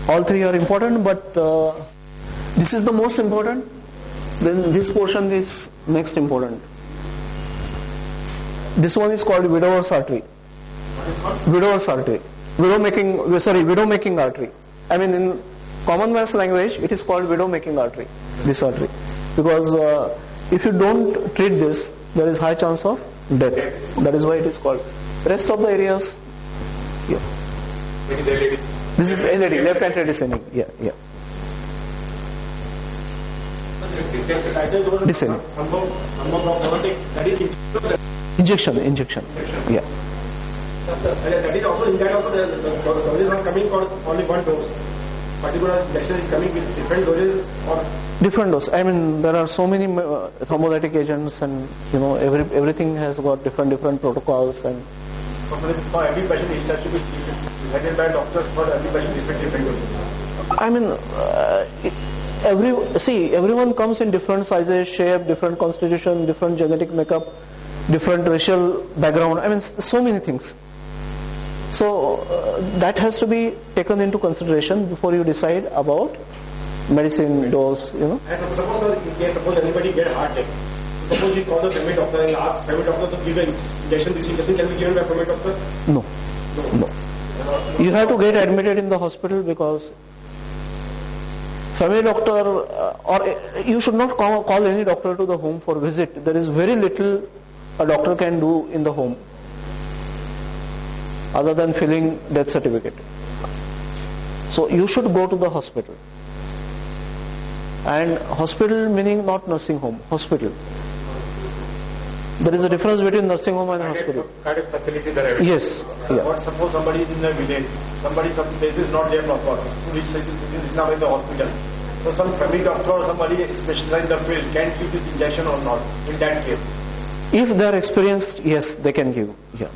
All three are important, but this is the most important. Then this portion is next important. This one is called widower's artery. Widower's artery. Widow making artery. I mean, in common man's language, it is called widow making artery. This artery, because if you don't treat this, there is high chance of death. That is why it is called. Rest of the areas, yeah. This is LAD, left anterior descending. Yeah. Descending. Injection. Yeah. That is also, in that also the dose is not coming for only one dose. Particular injection is coming with different doses or different dose. I mean, there are so many thrombolytic agents, and everything has got different protocols. And for every patient, it has to be decided by doctors. For every patient, different doses. I mean, everyone comes in different sizes, shape, different constitution, different genetic makeup, different racial background. I mean, so many things. So that has to be taken into consideration before you decide about medicine dose. And suppose, sir, in case anybody get heart attack, suppose you call the family doctor and ask family doctor to give an injection. This injection can be given by family doctor? No. You have to get admitted in the hospital, because family doctor, or you should not call any doctor to the home for visit. There is very little a doctor can do in the home other than filling death certificate. So you should go to the hospital. And hospital meaning not nursing home, hospital. There is a difference between nursing home and hospital. Cardiac facility there. Yes. Yeah. But suppose somebody is in the village, some place is not there proper, so it's exam in the hospital. So some family doctor or somebody specialized in the field can give this injection or not in that case. If they are experienced, yes, they can give. Yeah.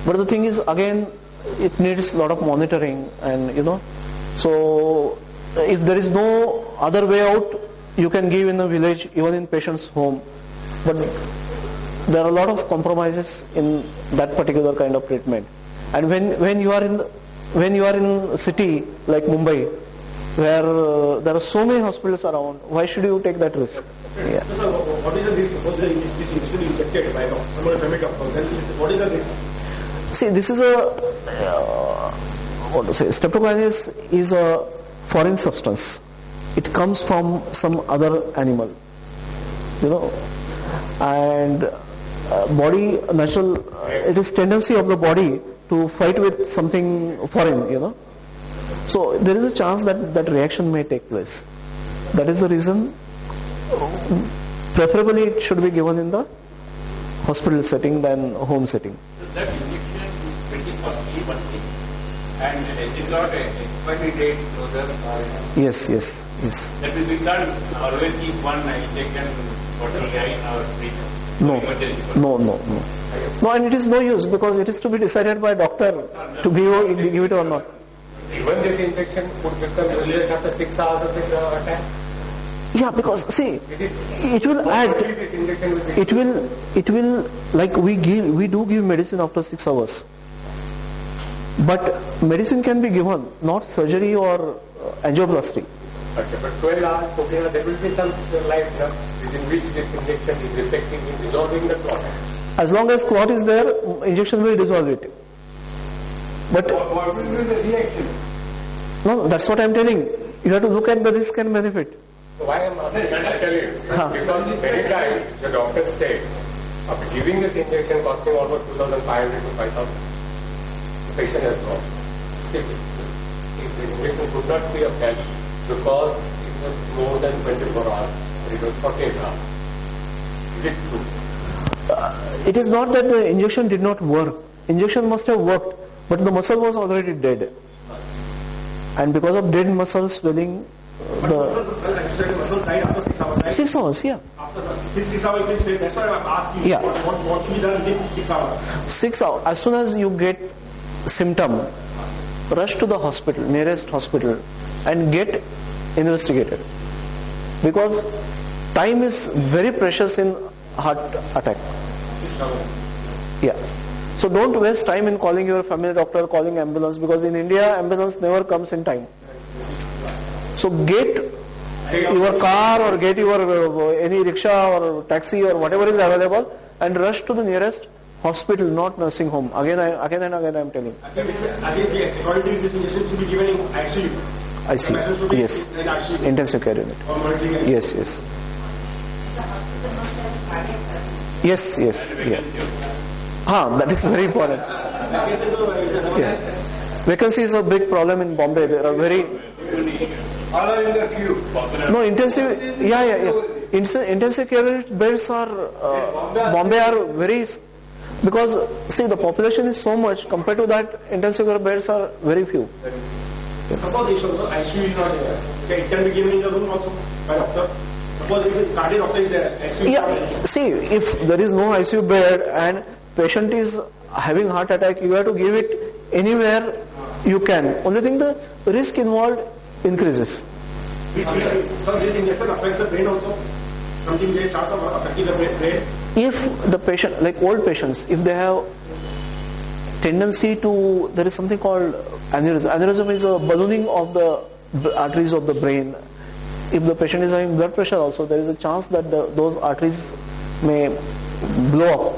But the thing is, again, it needs a lot of monitoring, and so if there is no other way out, you can give in the village, even in patient's home. But there are a lot of compromises in that particular kind of treatment. And when you are in city like Mumbai, where there are so many hospitals around, why should you take that risk? Yeah. So what is the risk? Suppose this injection is injected by somebody family doctor, then what is the risk? See, this is streptokinase is a foreign substance. It comes from some other animal, and body natural. It is tendency of the body to fight with something foreign, So there is a chance that reaction may take place. That is the reason. Preferably, it should be given in the hospital setting than home setting. That injection is pretty costly, one thing, and it is not expiry date closer. Yes. That means we can't always keep one injection bottle in our fridge. No, and it is no use, because it is to be decided by doctor to give it or not. Even this injection would become useless after 6 hours of the attack. Yeah, because see, it will add. It will like we do give medicine after 6 hours, but medicine can be given, not surgery or angioplasty. Okay, but 12 hours, 14 hours, there will be some life within which this injection is effective in dissolving the clot. As long as clot is there, injection will dissolve it. But what will be the reaction? No, that's what I am telling. You have to look at the risk and benefit. So why I am asking, I tell you, because many times the doctors say, after giving this injection costing almost 2,500 to 5,000, the patient has gone. If the injection could not be of help because it was more than 24 hours, it was 48 hours. Is it true? It is not that the injection did not work. Injection must have worked, but the muscle was already dead. And because of dead muscle swelling, muscle died after 6 hours, right? 6 hours, yeah. After 6 hours, you can say, that's why I'm asking Yeah. what can be done within 6 hours. 6 hours. As soon as you get symptom, rush to the hospital, nearest hospital, and get investigated. Because time is very precious in heart attack. Yeah. So don't waste time in calling your family doctor, calling ambulance, because in India ambulance never comes in time. So get your car or get your any rickshaw or taxi or whatever is available and rush to the nearest hospital, not nursing home. Again and again I am telling. Again, according to this injection should be given in ICU. ICU, yes. Intensive care unit. Yes. Yes, yeah. That is very important. Yeah. Vacancy is a big problem in Bombay. There are very... All are in the queue. No, intensive... Yeah. Intensive care unit beds are... Bombay are very... Because, see, the population is so much. Compared to that, intensive care beds are very few. Suppose ICU is not here. Okay, it can be given in the room also by doctor. Suppose if the cardiac doctor is there, ICU. Yeah, see, if there is no ICU bed and patient is having heart attack, you have to give it anywhere you can. Only thing, the risk involved increases. So this injection affects the brain also? Something there chance of affecting the brain? If the patient, like old patients, if they have tendency to, there is something called aneurysm. Aneurysm is a ballooning of the arteries of the brain. If the patient is having blood pressure also, there is a chance that those arteries may blow up.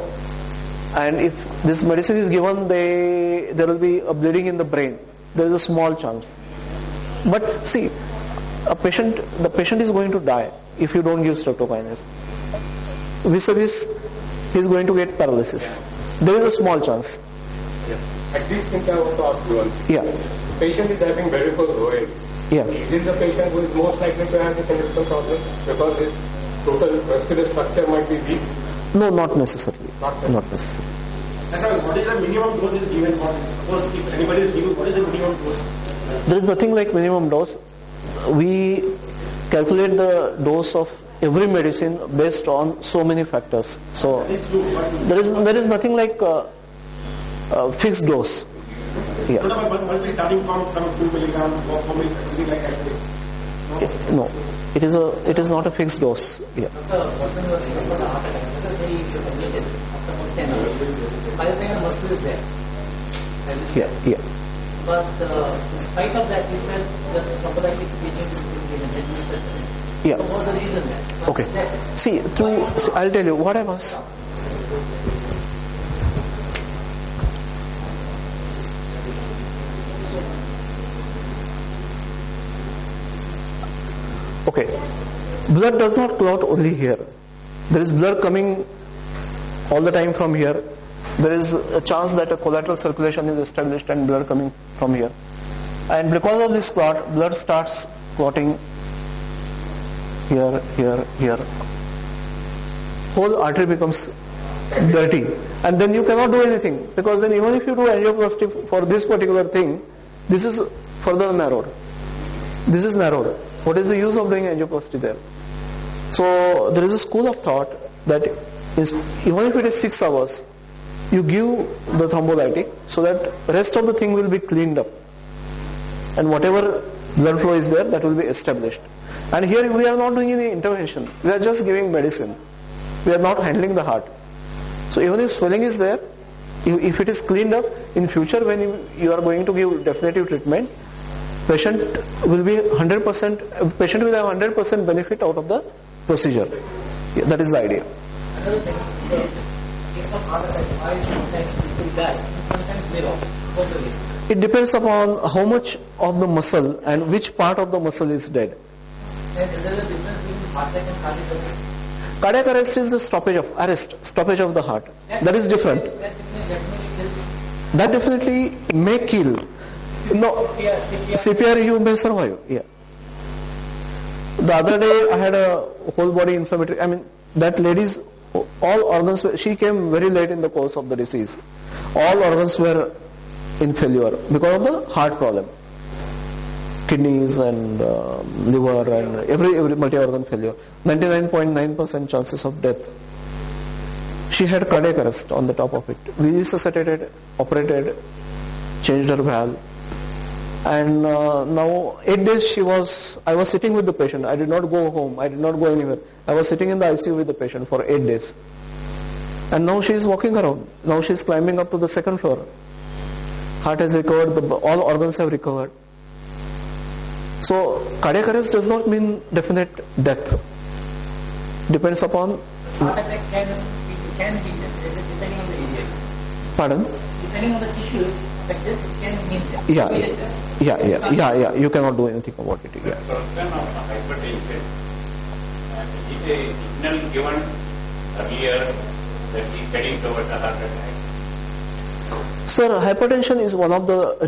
And if this medicine is given, there will be a bleeding in the brain. There is a small chance. But see, the patient is going to die if you don't give streptokinase. Vis-a-vis, he is going to get paralysis. There is a small chance. At this thing I want to ask you one thing. Yeah. The patient is having varicose veins. Yeah. Is this the patient who is most likely to have this endocrine problem? Because his total vascular structure might be weak? No, not necessarily. Not necessarily. That's why, what is the minimum dose is given for this? Suppose if anybody is given, what is the minimum dose? There is nothing like minimum dose. We calculate the dose of every medicine based on so many factors. So there is nothing like fixed dose. Yeah. Must be starting from some 2 milligrams or 4 milligrams, something like that. No, it is not a fixed dose. Yeah. The person was suffered a heart attack because he is admitted after about 10 hours. By the time the muscle is there. Yeah. But in spite of that, he said that thrombolytic agent is to be administered. Yeah. What was the reason there? Okay. See, I'll tell you what I was. Okay. Blood does not clot only here. There is blood coming all the time from here. There is a chance that a collateral circulation is established and blood coming from here. And because of this clot, blood starts clotting here. Whole artery becomes dirty. And then you cannot do anything. Because then even if you do angioplasty for this particular thing, this is further narrowed. This is narrowed. What is the use of doing angioplasty there? So there is a school of thought that is, even if it is 6 hours, you give the thrombolytic so that rest of the thing will be cleaned up. And whatever blood flow is there, that will be established. And here we are not doing any intervention. We are just giving medicine. We are not handling the heart. So even if swelling is there, if it is cleaned up, in future when you are going to give definitive treatment, patient will be 100%. Patient will have 100% benefit out of the procedure. Yeah, that is the idea. Another thing, the case of heart attack, why sometimes people die and sometimes live off? What's the reason? It depends upon how much of the muscle and which part of the muscle is dead. And is there a difference between heart attack and cardiac arrest? Cardiac arrest is the stoppage of the heart. That is different. That definitely kills. That definitely may kill. No, CPR you may survive. Yeah. The other day I had a whole body inflammatory. I mean, that lady's all organs. She came very late in the course of the disease. All organs were in failure because of the heart problem. Kidneys and liver and every multi-organ failure. 99.9% chances of death. She had cardiac arrest on the top of it. We resuscitated, operated, changed her valve. And now 8 days I was sitting with the patient. I did not go home. I did not go anywhere. I was sitting in the ICU with the patient for 8 days. And now she is walking around. Now she is climbing up to the 2nd floor. Heart has recovered. All organs have recovered. So cardiac arrest does not mean definite death. Depends upon. Heart attack can be depending on the area. Pardon? Depending on the tissue affected, it can mean death. Yeah. You cannot do anything about it. Yeah. Concern of hypertension. Is a signal given earlier that he is heading towards a heart attack? Sir, hypertension is one of the